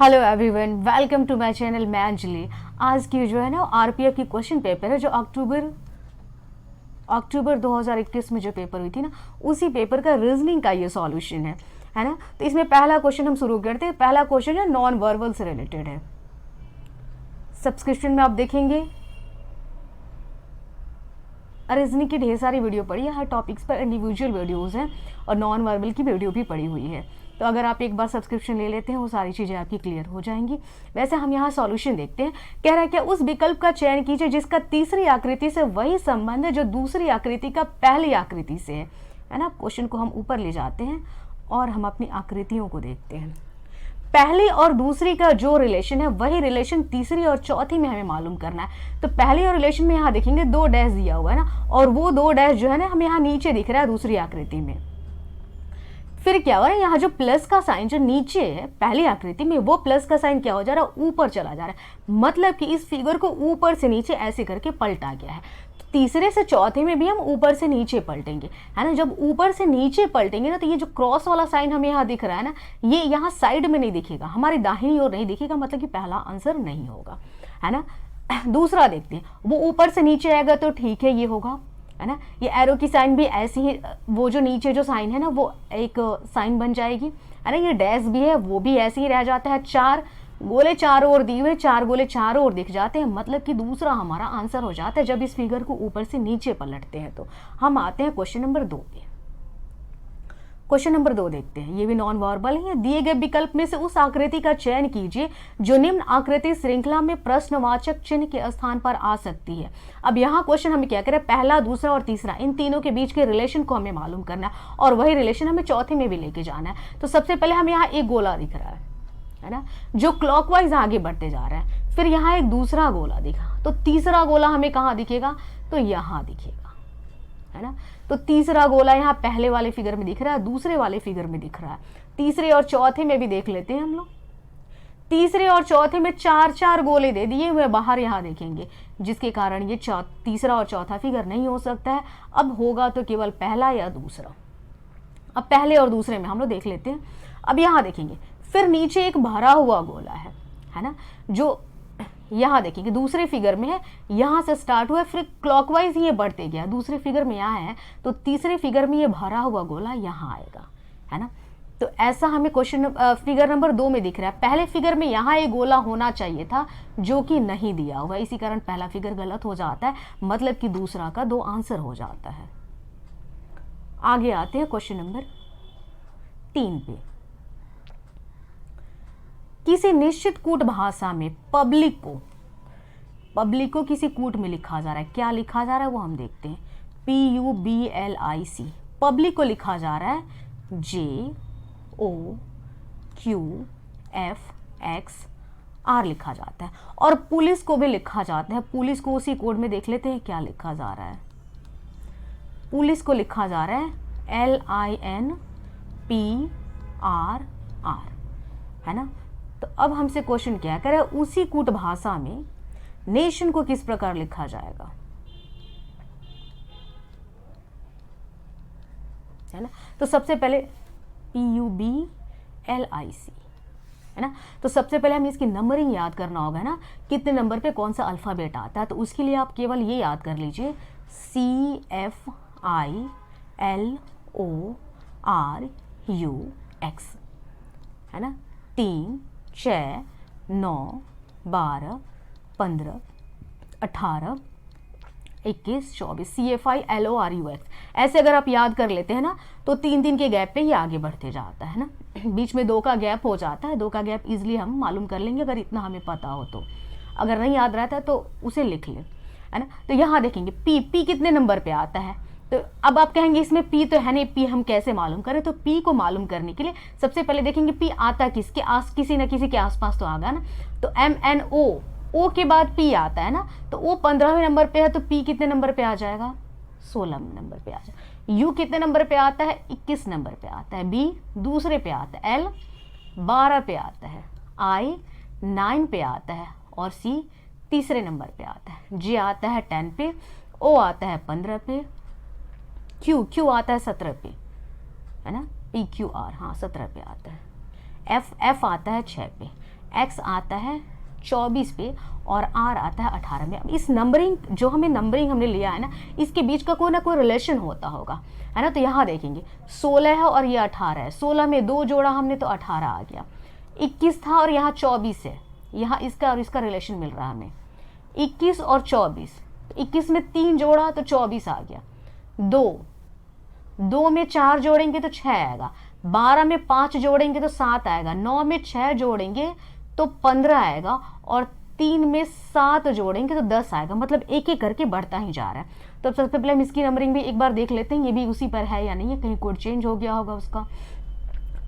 Hello everyone, welcome to my channel. मैं अंजलि। आज की जो है ना आरपीएफ की क्वेश्चन पेपर है, जो अक्टूबर 2021 में जो पेपर हुई थी ना, उसी पेपर का रीजनिंग का ये सॉल्यूशन है ना। तो इसमें पहला क्वेश्चन हम शुरू करते हैं। पहला क्वेश्चन है नॉन वर्बल से रिलेटेड है। सब्सक्रिप्शन में आप देखेंगे रीजनिंग की ढेर सारी वीडियो पड़ी है, हर टॉपिक्स पर इंडिविजुअल वीडियोज़ हैं और नॉन वर्बल की वीडियो भी पड़ी हुई है। तो अगर आप एक बार सब्सक्रिप्शन ले लेते हैं, वो सारी चीज़ें आपकी क्लियर हो जाएंगी। वैसे हम यहाँ सॉल्यूशन देखते हैं। कह रहा है क्या, उस विकल्प का चयन कीजिए जिसका तीसरी आकृति से वही संबंध है जो दूसरी आकृति का पहली आकृति से है ना। क्वेश्चन को हम ऊपर ले जाते हैं और हम अपनी आकृतियों को देखते हैं। पहली और दूसरी का जो रिलेशन है वही रिलेशन तीसरी और चौथी में हमें मालूम करना है। तो पहली और रिलेशन में यहाँ देखेंगे 2 डैश दिया हुआ है ना, और वो 2 डैश जो है ना हमें यहाँ नीचे दिख रहा है दूसरी आकृति में। फिर क्या हो रहा है, यहाँ जो प्लस का साइन जो नीचे है पहली आकृति में, वो प्लस का साइन क्या हो जा रहा है, ऊपर चला जा रहा है। मतलब कि इस फिगर को ऊपर से नीचे ऐसे करके पलटा गया है। तीसरे से चौथे में भी हम ऊपर से नीचे पलटेंगे, है ना। जब ऊपर से नीचे पलटेंगे ना, तो ये जो क्रॉस वाला साइन हमें यहाँ दिख रहा है ना, ये यहाँ साइड में नहीं दिखेगा, हमारी दाहिनी ओर नहीं दिखेगा, मतलब कि पहला आंसर नहीं होगा, है ना। दूसरा देखते हैं, वो ऊपर से नीचे आएगा तो ठीक है, ये होगा, है ना। ये एरो की साइन भी ऐसी ही, वो जो नीचे जो साइन है ना वो एक साइन बन जाएगी, है ना। ये डैश भी है, वो भी ऐसे ही रह जाता है। 4 गोले चारों ओर दिए हुए, 4 गोले चारों ओर दिख जाते हैं, मतलब कि दूसरा हमारा आंसर हो जाता है जब इस फिगर को ऊपर से नीचे पलटते हैं। तो हम आते हैं क्वेश्चन नंबर 2 पे। क्वेश्चन नंबर 2 देखते हैं, ये भी नॉन वर्बल है। दिए गए विकल्प में से उस आकृति का चयन कीजिए जो निम्न आकृति श्रृंखला में प्रश्नवाचक चिन्ह के स्थान पर आ सकती है। अब यहाँ क्वेश्चन हमें क्या करें, पहला, दूसरा और तीसरा, इन तीनों के बीच के रिलेशन को हमें मालूम करना है, और वही रिलेशन हमें चौथे में भी लेके जाना है। तो सबसे पहले हमें यहाँ एक गोला दिख रहा है ना, जो क्लॉकवाइज आगे बढ़ते जा रहा है। फिर यहाँ एक दूसरा गोला दिखा, तो तीसरा गोला हमें कहाँ दिखेगा, तो यहाँ दिखेगा, है ना। तो तीसरा गोला यहाँ पहले वाले फिगर में दिख रहा है, दूसरे वाले फिगर में दिख रहा है। तीसरे और चौथे में भी देख लेते हैं हम लोग। तीसरे और चौथे में 4-4 गोले दे दिए हुए बाहर, यहाँ देखेंगे, जिसके कारण ये तीसरा और चौथा फिगर नहीं हो सकता है। अब होगा तो केवल पहला या दूसरा। अब पहले और दूसरे में हम लोग देख लेते हैं। अब यहाँ देखेंगे, फिर नीचे एक भरा हुआ गोला है ना, जो यहाँ देखेंगे दूसरे फिगर में है, यहाँ से स्टार्ट हुआ, फिर क्लॉकवाइज ये बढ़ते गया, दूसरे फिगर में यहाँ है, तो तीसरे फिगर में ये भरा हुआ गोला यहाँ आएगा, है ना। तो ऐसा हमें क्वेश्चन फिगर नंबर 2 में दिख रहा है। पहले फिगर में यहाँ एक गोला होना चाहिए था, जो कि नहीं दिया हुआ, इसी कारण पहला फिगर गलत हो जाता है, मतलब कि दूसरा का 2 आंसर हो जाता है। आगे आते हैं क्वेश्चन नंबर 3 पे। किसी निश्चित कूट भाषा में पब्लिक को किसी कूट में लिखा जा रहा है। क्या लिखा जा रहा है वो हम देखते हैं। PUBLIC, पब्लिक को लिखा जा रहा है JOQFX लिखा जाता है, और पुलिस को भी लिखा जाता है। पुलिस को उसी कोड में देख लेते हैं क्या लिखा जा रहा है। पुलिस को लिखा जा रहा है LINPRR, है ना। तो अब हमसे क्वेश्चन क्या करें, उसी कूट भाषा में नेशन को किस प्रकार लिखा जाएगा, है ना। तो सबसे पहले PUBLIC, है ना। तो सबसे पहले हमें इसकी नंबरिंग याद करना होगा ना, कितने नंबर पे कौन सा अल्फ़ाबेट आता है। तो उसके लिए आप केवल ये याद कर लीजिए, CFILORUX, है ना। 3, 6, 9, 12, 15, 18, 21, 24, CFILORUX। ऐसे अगर आप याद कर लेते हैं ना, तो 3-3 के गैप पे ये आगे बढ़ते जाता है ना। बीच में 2 का गैप हो जाता है, 2 का गैप इजीली हम मालूम कर लेंगे अगर इतना हमें पता हो तो। अगर नहीं याद रहता है तो उसे लिख लें, है ना। तो यहाँ देखेंगे P कितने नंबर पे आता है। तो अब आप कहेंगे इसमें P तो है नहीं, P हम कैसे मालूम करें। तो P को मालूम करने के लिए सबसे पहले देखेंगे P आता किसके किसी न किसी के आसपास तो आगा ना। तो MNO, O के बाद P आता है ना, तो O 15वें नंबर पे है, तो P कितने नंबर पे आ जाएगा, 16 नंबर पे आ जाएगा। U कितने नंबर पे आता है, 21 नंबर पे आता है। B दूसरे पे आता है। L 12 पे आता है। I 9 पे आता है, और C तीसरे नंबर पे आता है। J आता है 10 पे, O आता है 15 पे, Q आता है 17 पे, है ना। PQR, हाँ 17 पे आता है। F आता है 6 पे। एक्स आता है 24 पे और आर आता है 18 में। अब इस नंबरिंग जो नंबरिंग हमने लिया है ना, इसके बीच का कोई ना कोई रिलेशन होता होगा, है ना। तो यहाँ देखेंगे 16 है और ये 18 है, 16 में 2 जोड़ा हमने तो 18 आ गया। 21 था और यहाँ 24 है, यहाँ इसका और इसका रिलेशन मिल रहा है हमें। 21 और 24, 21 में 3 जोड़ा तो 24 आ गया। 2 में 4 जोड़ेंगे तो 6 आएगा। 12 में 5 जोड़ेंगे तो 7 आएगा। 9 में 6 जोड़ेंगे तो 15 आएगा और 3 में 7 जोड़ेंगे तो 10 आएगा। मतलब एक एक करके बढ़ता ही जा रहा है। तो सबसे पहले हम इसकी नंबरिंग भी एक बार देख लेते हैं, ये भी उसी पर है या नहीं है, कहीं कोड चेंज हो गया होगा उसका।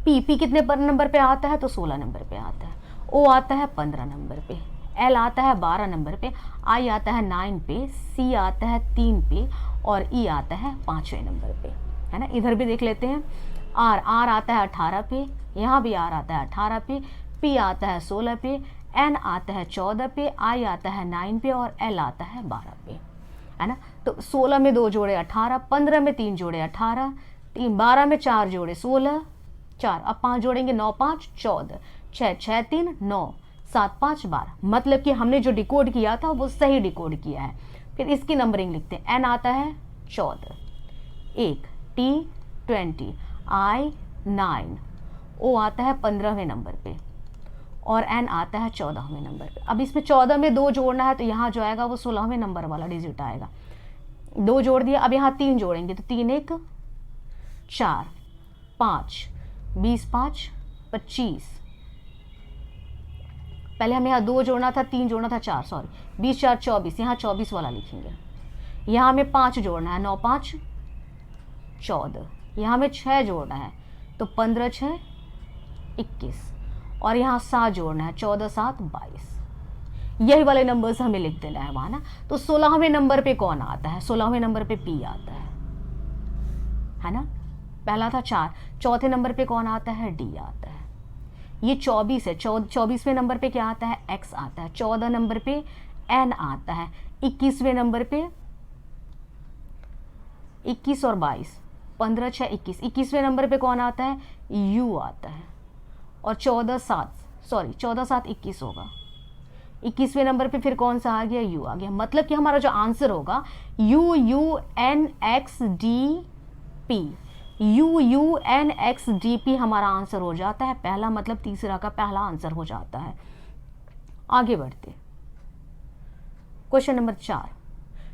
पी कितने पर नंबर पे आता है, तो 16 नंबर पे आता है। ओ आता है 15 नंबर पे, एल आता है 12 नंबर पे, आई आता है 9 पे, सी आता है 3 पे और ई आता है 5वें नंबर पे, है ना। इधर भी देख लेते हैं। आर आता है 18 पे, यहाँ भी आर आता है 18 पे, पी आता है 16 पे, एन आता है 14 पे, आई आता है 9 पे और एल आता है 12 पे, है ना। तो 16 में 2 जोड़े 18, 15 में 3 जोड़े 18, 12 में 4 जोड़े 16, 4 अब 5 जोड़ेंगे 9 5 14, 6 6 3 9, 7 5 12। मतलब कि हमने जो डिकोड किया था वो सही डिकोड किया है। फिर इसकी नंबरिंग लिखते हैं। एन आता है 14, 1, टी 20, आई 9, ओ आता है 15वें नंबर पे और एन आता है 14वें नंबर पे। अब इसमें 14 में 2 जोड़ना है तो यहाँ जो आएगा वो 16वें नंबर वाला डिजिट आएगा। 2 जोड़ दिया, अब यहाँ 3 जोड़ेंगे तो 3 1 4 5, 20 5 25। पहले हमें यहाँ 2 जोड़ना था, 3 जोड़ना था, 4 सॉरी 20 4 24, यहाँ 24 वाला लिखेंगे। यहाँ हमें 5 जोड़ना है, 9 5 14, यहाँ हमें 6 जोड़ना है तो 15 6 21 और यहाँ 7 जोड़ना है, 14 7 22। यही वाले नंबर्स हमें लिख देना है वहाँ ना। तो 16वें नंबर पे कौन आता है, 16वें नंबर पे पी आता है ना। पहला था 4, चौथे नंबर पे कौन आता है, डी आता है। ये 24 है, 24वें नंबर पे क्या आता है, एक्स आता है। 14 नंबर पे एन आता है। 21वें नंबर पे 21 और 22, 15 6 21। 21वें नंबर पे कौन आता है, यू आता है। और 14 7 21 होगा। 21वें नंबर पे फिर कौन सा आ गया, यू आ गया। मतलब कि हमारा जो आंसर होगा U U N X D P, U U N X D P हमारा आंसर हो जाता है। पहला मतलब तीसरा का पहला आंसर हो जाता है। आगे बढ़ते क्वेश्चन नंबर 4।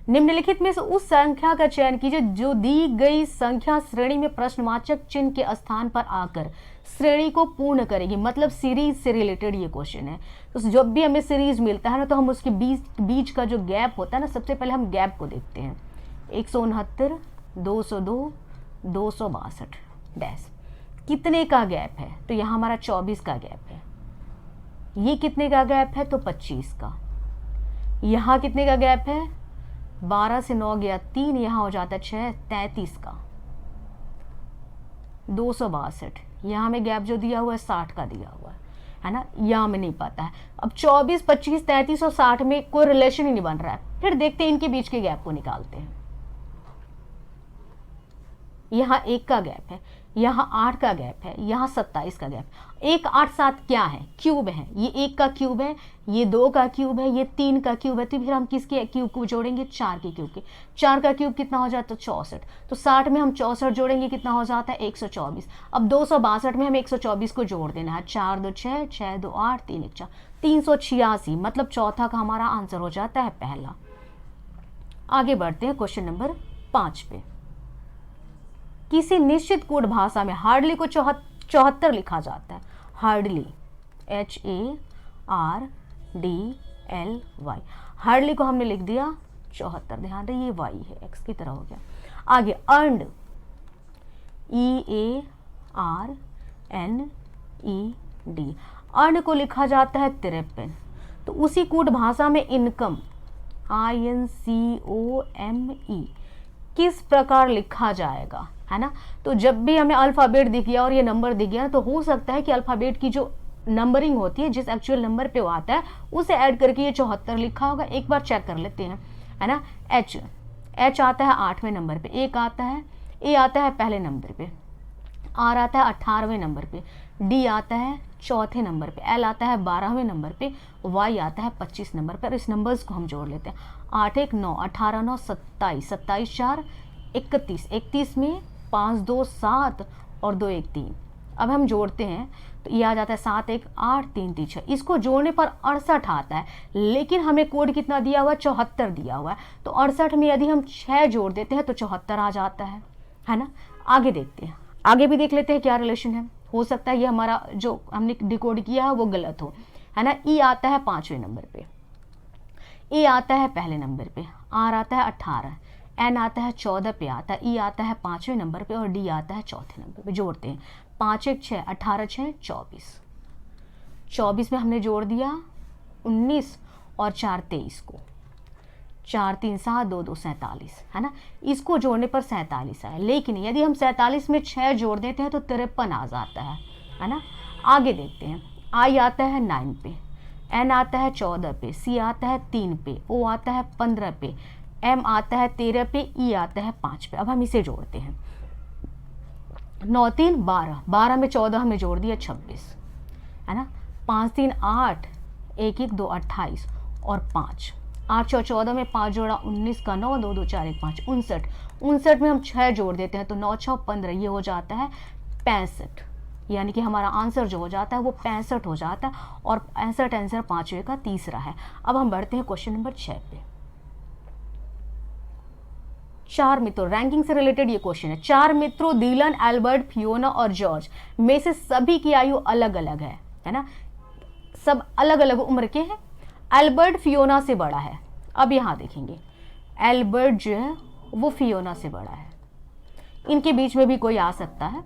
निम्नलिखित में से उस संख्या का चयन कीजिए जो दी गई संख्या श्रेणी में प्रश्नवाचक चिन्ह के स्थान पर आकर श्रेणी को पूर्ण करेगी। मतलब सीरीज से रिलेटेड ये क्वेश्चन है। तो जब भी हमें सीरीज मिलता है ना, तो हम उसके बीच का जो गैप होता है ना, सबसे पहले हम गैप को देखते हैं। 169 202 262 डैश कितने का गैप है, तो यहाँ हमारा 24 का गैप है। ये कितने का गैप है, तो 25 का। यहाँ कितने का गैप है, 12 से 9 गया 3, यहाँ हो जाता है 6 33 का। 262 यहाँ हमें गैप जो दिया हुआ है 60 का दिया हुआ है ना। यहाँ हमें नहीं पता है। अब 24 25 33 और 60 में कोई रिलेशन ही नहीं बन रहा है। फिर देखते हैं इनके बीच के गैप को निकालते हैं। यहाँ 1 का गैप है, यहाँ 8 का गैप है, यहाँ 27 का गैप। 1 8 7 क्या है, क्यूब है। ये 1 का क्यूब है, ये 2 का क्यूब है, ये 3 का क्यूब है। तो फिर हम किसके क्यूब को जोड़ेंगे, 4 के क्यूब के। 4 का क्यूब कितना हो जाता है, 64। तो 60 में हम 64 जोड़ेंगे, कितना हो जाता है, 124। अब 262 में हमें 124 को जोड़ देना है। 4 2 6 6 2 8 3 1 4, 386। मतलब चौथा का हमारा आंसर हो जाता है पहला। आगे बढ़ते हैं क्वेश्चन नंबर 5 पे। किसी निश्चित कोड भाषा में हार्डली को 74 लिखा जाता है। हार्डली HARDLY, हार्डली को हमने लिख दिया 74। ध्यान दें ये y है, x की तरह हो गया। आगे अर्नड EARNED, अर्न को लिखा जाता है 53। तो उसी कोड भाषा में इनकम INCOME किस प्रकार लिखा जाएगा, है ना। तो जब भी हमें अल्फ़ाबेट दिख गया और ये नंबर दिख गया, तो हो सकता है कि अल्फ़ाबेट की जो नंबरिंग होती है, जिस एक्चुअल नंबर पे वो आता है, उसे ऐड करके ये 74 लिखा होगा। एक बार चेक कर लेते हैं, है ना। H आता है 8वें नंबर पे, 1 आता है, A आता है पहले नंबर पे, आर आता है 18वें नंबर पे, डी आता है चौथे नंबर पे, एल आता है 12वें नंबर पे, वाई आता है 25 नंबर पर। इस नंबर्स को हम जोड़ लेते हैं। 8 1 9, 18 9 27, 27 4 31, 31 में 5 2 7 और 2 1 3। अब हम जोड़ते हैं तो ये आ जाता है 7 1 8 3 3 6। इसको जोड़ने पर 68 आता है, लेकिन हमें कोड कितना दिया हुआ है, 74 दिया हुआ है। तो 68 में यदि हम 6 जोड़ देते हैं तो 74 आ जाता है ना। आगे देखते हैं, आगे भी देख लेते हैं क्या रिलेशन है। हो सकता है ये हमारा जो हमने डिकोड किया है वो गलत हो, है ना। ई आता है 5वें नंबर पे, ए आता है पहले नंबर पे, आर आता है 18, एन आता है 14 पे आता है, ई आता है 5वें नंबर पे और डी आता है चौथे नंबर पे। जोड़ते हैं 5 1 6, 18 6 24, 24 में हमने जोड़ दिया 19 और 4 23 को, 4 3 7 2 2 47, है ना। इसको जोड़ने पर 47 आया, लेकिन यदि हम 47 में 6 जोड़ देते हैं तो 53 आ जाता है ना। आगे देखते हैं, आई आता है 9 पे, एन आता है 14 पे, सी आता है 3 पे, ओ आता है 15 पे, एम आता है 13 पे, ई आता है 5 पे। अब हम इसे जोड़ते हैं। 9 3 12, 12 में 14 हमने जोड़ दिया 26, है ना। 5 3 8, 1 1 2 28 और 5, 8 4 14 में 5 जोड़ा 19 का 9, 2 2 4 1 5 59, 59 में हम 6 जोड़ देते हैं तो 9 6 15, ये हो जाता है 65। यानी कि हमारा आंसर जो हो जाता है वो 65 हो जाता है और 65 आंसर 5वें का तीसरा है। अब हम बढ़ते हैं क्वेश्चन नंबर 6 पे। 4 मित्रों, रैंकिंग से रिलेटेड ये क्वेश्चन है। 4 मित्रों डीलन, एल्बर्ट, फियोना और जॉर्ज में से सभी की आयु अलग अलग है ना। सब अलग अलग उम्र के हैं। एल्बर्ट फियोना से बड़ा है। अब यहाँ देखेंगे, एल्बर्ट जो है वो फियोना से बड़ा है। इनके बीच में भी कोई आ सकता है।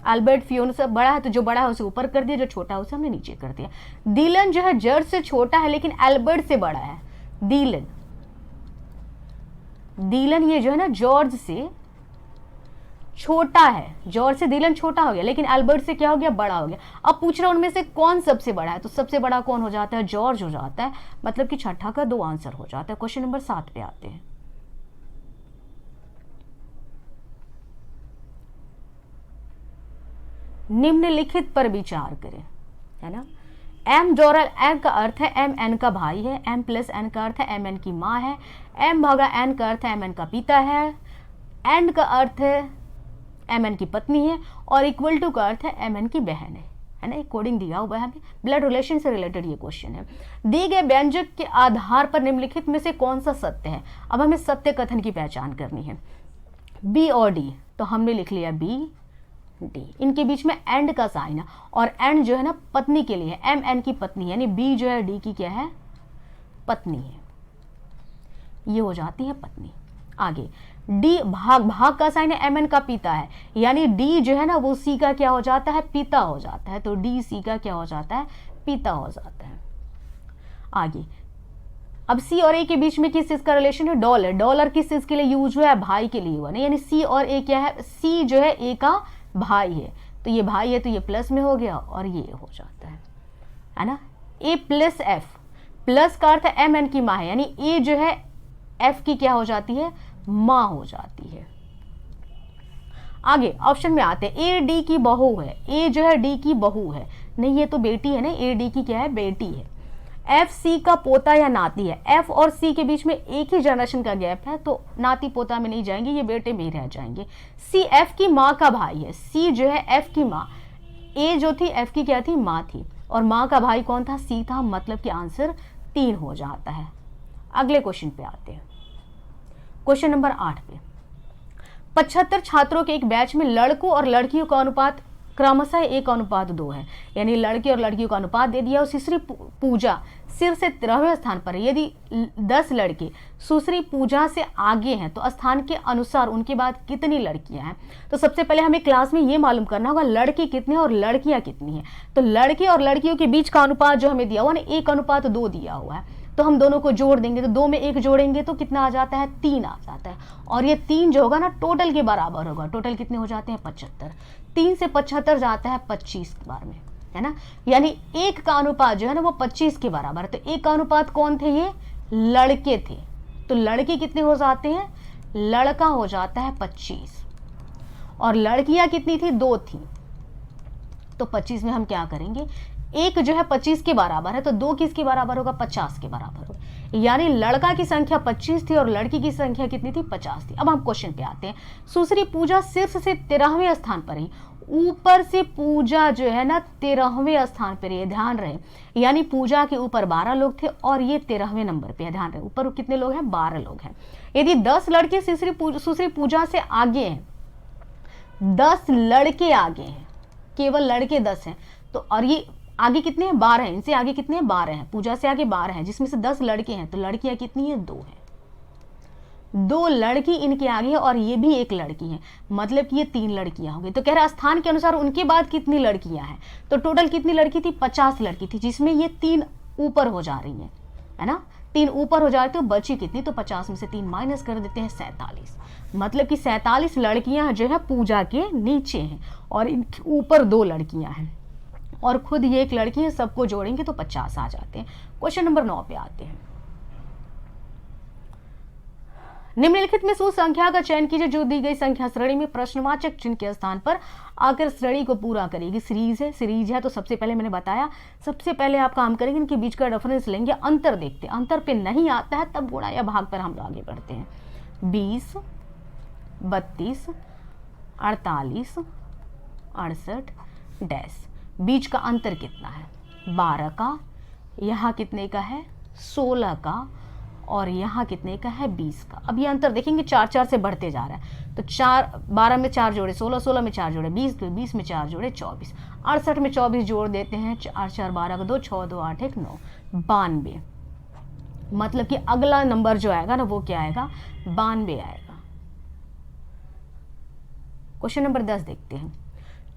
एल्बर्ट फियोना से बड़ा है तो जो बड़ा है उसे ऊपर कर दिया, जो छोटा है उसे हमने नीचे कर दिया। डीलन जो है जॉर्ज से छोटा है लेकिन एल्बर्ट से बड़ा है। डीलन ये जो है ना जॉर्ज से छोटा है, जॉर्ज से डीलन छोटा हो गया लेकिन एल्बर्ट से क्या हो गया, बड़ा हो गया। अब पूछ रहा हूं उनमें से कौन सबसे बड़ा है, तो सबसे बड़ा कौन हो जाता है, जॉर्ज हो जाता है। मतलब कि छठा का 2 आंसर हो जाता है। क्वेश्चन नंबर 7 पे आते हैं। निम्नलिखित पर विचार करें, है ना। एम डॉलर एन का अर्थ है एम एन का भाई है, एम प्लस एन का अर्थ है एम एन की माँ है, एम भागा एन का अर्थ है एम एन का पिता है, एन का अर्थ है एम एन की पत्नी है और इक्वल टू का अर्थ है एम एन की बहन है ना। एक कोडिंग दिया हुआ है हमें, ब्लड रिलेशन से रिलेटेड ये क्वेश्चन है। दिए गए व्यंजक के आधार पर निम्नलिखित में से कौन सा सत्य है। अब हमें सत्य कथन की पहचान करनी है। बी और डी, तो हमने लिख लिया बी डी, इनके बीच में एंड का साइन है और एंड जो है ना पत्नी के लिए, एम एन की पत्नी, यानी बी जो है डी की क्या है, पत्नी है। ये हो जाती है पत्नी। आगे डी भाग का साइन है, एम एन का पिता है, यानी डी जो है ना वो सी का क्या हो जाता है, पिता हो जाता है। तो डी सी का क्या हो जाता है, पिता हो जाता है। आगे अब सी और ए के बीच में किस चीज का रिलेशन है, डॉलर। डॉलर किस चीज के लिए यूज हुआ है, भाई के लिए हुआ ना, यानी सी और ए क्या है, सी जो है ए का भाई है, तो ये भाई है तो ये प्लस में हो गया और ये हो जाता है ना। ए प्लस एफ, प्लस का अर्थ है एम एन की माँ है, यानी ए जो है एफ की क्या हो जाती है, माँ हो जाती है। आगे ऑप्शन में आते हैं, ए डी की बहू है, ए जो है डी की बहू है, नहीं ये तो बेटी है ना, ए डी की क्या है, बेटी है। एफ सी का पोता या नाती है, एफ और सी के बीच में एक ही जनरेशन का गैप है तो नाती पोता में नहीं जाएंगे, ये बेटे में ही रह जाएंगे। सी एफ की माँ का भाई है, सी जो है एफ की माँ, ए जो थी एफ की क्या थी, माँ थी और माँ का भाई कौन था, सी था, मतलब कि आंसर 3 हो जाता है। अगले क्वेश्चन पे आते हैं, क्वेश्चन नंबर 8 पे। 75 छात्रों के एक बैच में लड़कों और लड़कियों का अनुपात क्रमशः 1:2 है, यानी लड़के और लड़कियों का अनुपात दे दिया और सुश्री पूजा सिर से 13वें स्थान पर है। यदि 10 लड़के सुश्री पूजा से आगे हैं तो स्थान के अनुसार उनके बाद कितनी लड़कियां हैं। तो सबसे पहले हमें क्लास में ये मालूम करना होगा लड़के कितने और लड़कियां कितनी हैं। तो लड़के और लड़कियों के बीच का अनुपात जो हमें दिया हुआ ना 1:2 दिया हुआ है, तो हम दोनों को जोड़ देंगे, तो 2 में 1 जोड़ेंगे तो कितना आ जाता है, 3 आ जाता है। और ये 3 जो होगा ना टोटल के बराबर होगा। टोटल कितने हो जाते हैं, 75। 3 से 75 जाता है 25 बार में, है ना, यानी 1 का अनुपात जो है ना वो 25 के बराबर है। तो 1 का अनुपात कौन थे, ये लड़के थे, तो लड़के कितने हो जाते हैं, लड़का हो जाता है 25 और लड़कियां कितनी थी, 2 थी, तो 25 में हम क्या करेंगे, एक जो है 25 के बराबर है तो 2 किसके बराबर होगा, 50 के बराबर होगा। यानी लड़का की संख्या 25 थी और लड़की की संख्या कितनी थी, 50 थी। अब हम क्वेश्चन पे आते हैं। सुश्री पूजा शीर्ष से 13वें स्थान पर ही, ऊपर से पूजा जो है ना 13वें स्थान पर है, ध्यान रहे। यानी पूजा के ऊपर 12 लोग थे और ये 13वें नंबर पे है, ध्यान रहे। ऊपर कितने लोग हैं, 12 लोग हैं। यदि 10 लड़के सुश्री पूजा से आगे हैं, 10 लड़के आगे हैं, केवल लड़के 10 हैं, तो और ये आगे कितने हैं, 12 हैं। इनसे आगे कितने हैं, 12 हैं। पूजा से आगे 12 हैं, जिसमें से 10 लड़के हैं, तो लड़कियां कितनी हैं, 2 हैं। 2 लड़की इनके आगे है और ये भी एक लड़की है, मतलब कि ये 3 लड़कियां हो गई। तो कह रहा स्थान के अनुसार उनके बाद कितनी लड़कियां हैं, तो टोटल कितनी लड़की थी, 50 लड़की थी, जिसमें ये 3 ऊपर हो जा रही है ना। 3 ऊपर हो जाए तो बची कितनी, तो 50 में से 3 माइनस कर देते हैं, 47। मतलब कि 47 लड़कियां जो है पूजा के नीचे हैं और इनके ऊपर 2 लड़कियां हैं और खुद ये एक लड़की है। सबको जोड़ेंगे तो 50 आ जाते हैं। क्वेश्चन नंबर 9 पे आते हैं। निम्नलिखित में से उस संख्या का चयन कीजिए जो दी गई संख्या श्रेणी में प्रश्नवाचक चिन्ह के स्थान पर आकर श्रेणी को पूरा करेगी। सीरीज है तो सबसे पहले मैंने बताया, सबसे पहले आप काम करेंगे इनके बीच का रेफरेंस लेंगे, अंतर देखते हैं, अंतर पे नहीं आता है तब गुणा या भाग पर हम आगे बढ़ते हैं। 20, 32, 48, 68 डैश, बीच का अंतर कितना है, 12 का, यहाँ कितने का है, 16 का, और यहाँ कितने का है, 20 का। अब ये अंतर देखेंगे 4-4 से बढ़ते जा रहा है, तो 12 में 4 जोड़े 16, 16 में 4 जोड़े 20, तो 20 में 4 जोड़े 24, 68 में 24 जोड़ देते हैं, 4 4 12 का 2, 6 2 8 1 9, 92। मतलब कि अगला नंबर जो आएगा ना वो क्या आएगा, 92 आएगा। क्वेश्चन नंबर 10 देखते हैं।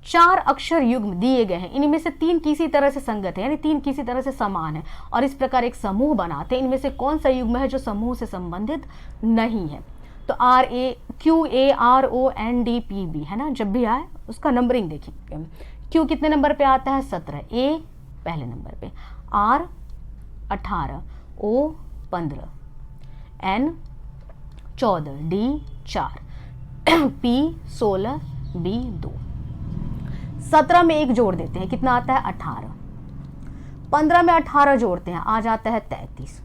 4 अक्षर युग्म दिए गए हैं, इनमें से 3 किसी तरह से संगत है, यानी 3 किसी तरह से समान है और इस प्रकार एक समूह बनाते हैं। इनमें से कौन सा युग्म है जो समूह से संबंधित नहीं है, तो QARONDPB है ना, जब भी आए उसका नंबरिंग देखेंगे। Q कितने नंबर पे आता है, 17, A पहले नंबर पे, R 18, O 15, N 14, D 4, P 16, B 2। 17 में 1 जोड़ देते हैं, कितना आता है, 18। 15 में 18 जोड़ते हैं, आ जाता है 33।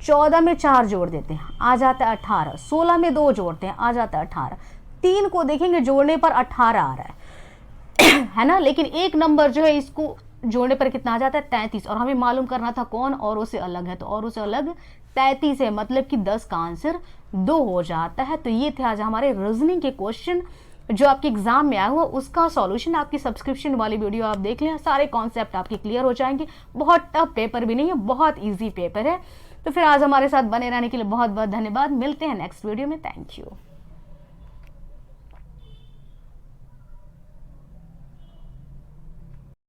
14 में 4 जोड़ देते हैं, आ जाता है 18। 16 में 2 जोड़ते हैं, आ जाता है 18। 3 को देखेंगे जोड़ने पर 18 आ रहा है ना, लेकिन एक नंबर जो है इसको जोड़ने पर कितना आ जाता है, 33। और हमें मालूम करना था कौन औरों से अलग है, तो औरों से अलग 33 है, मतलब कि 10 का आंसर 2 हो जाता है। तो ये थे आज हमारे रीजनिंग के क्वेश्चन जो आपके एग्जाम में आया हुआ, उसका सॉल्यूशन आपकी सब्सक्रिप्शन वाली वीडियो आप देख लें, सारे कॉन्सेप्ट आपके क्लियर हो जाएंगे। बहुत टफ पेपर भी नहीं है, बहुत इजी पेपर है। तो फिर आज हमारे साथ बने रहने के लिए बहुत बहुत धन्यवाद। मिलते हैं नेक्स्ट वीडियो में। Thank you.